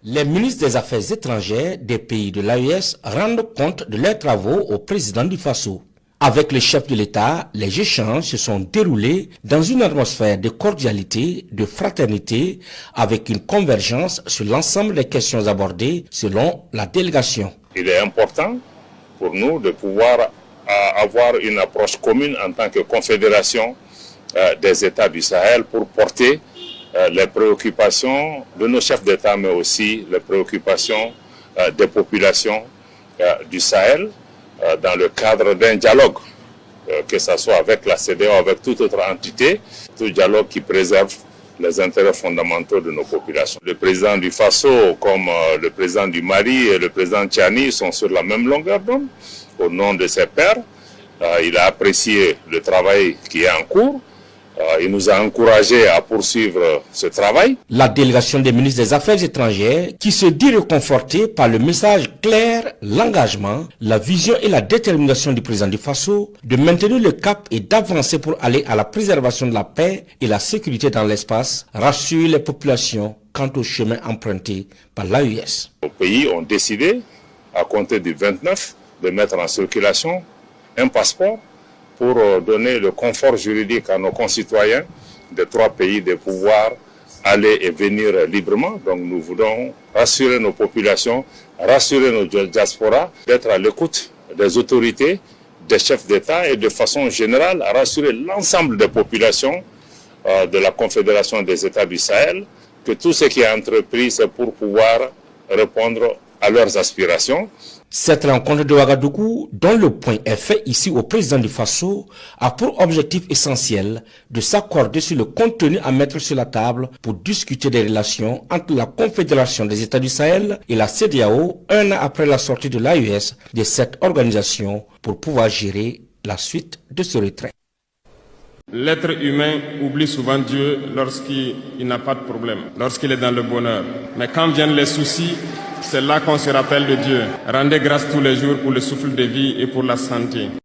Les ministres des Affaires étrangères des pays de l'AES rendent compte de leurs travaux au président du Faso. Avec le chef de l'État, les échanges se sont déroulés dans une atmosphère de cordialité, de fraternité, avec une convergence sur l'ensemble des questions abordées selon la délégation. Il est important pour nous de pouvoir avoir une approche commune en tant que confédération des États du Sahel pour porter les préoccupations de nos chefs d'État, mais aussi les préoccupations des populations du Sahel dans le cadre d'un dialogue, que ce soit avec la CEDEAO, avec toute autre entité, tout dialogue qui préserve les intérêts fondamentaux de nos populations. Le président du Faso, comme le président du Mali et le président Tchani sont sur la même longueur d'onde. Au nom de ses pairs, il a apprécié le travail qui est en cours. Il nous a encouragés à poursuivre ce travail. La délégation des ministres des Affaires étrangères, qui se dit réconfortée par le message clair, l'engagement, la vision et la détermination du président du Faso de maintenir le cap et d'avancer pour aller à la préservation de la paix et la sécurité dans l'espace, rassure les populations quant au chemin emprunté par l'AES. Les pays ont décidé, à compter du 29, de mettre en circulation un passeport pour donner le confort juridique à nos concitoyens des trois pays de pouvoir aller et venir librement. Donc nous voulons rassurer nos populations, rassurer nos diasporas, d'être à l'écoute des autorités, des chefs d'État et de façon générale à rassurer l'ensemble des populations de la Confédération des États du Sahel que tout ce qui est entrepris, c'est pour pouvoir répondre à leurs aspirations. Cette rencontre de Ouagadougou, dont le point est fait ici au président du Faso, a pour objectif essentiel de s'accorder sur le contenu à mettre sur la table pour discuter des relations entre la Confédération des États du Sahel et la CEDEAO, un an après la sortie de l'AES de cette organisation, pour pouvoir gérer la suite de ce retrait. L'être humain oublie souvent Dieu lorsqu'il n'a pas de problème, lorsqu'il est dans le bonheur. Mais quand viennent les soucis, c'est là qu'on se rappelle de Dieu. Rendez grâce tous les jours pour le souffle de vie et pour la santé.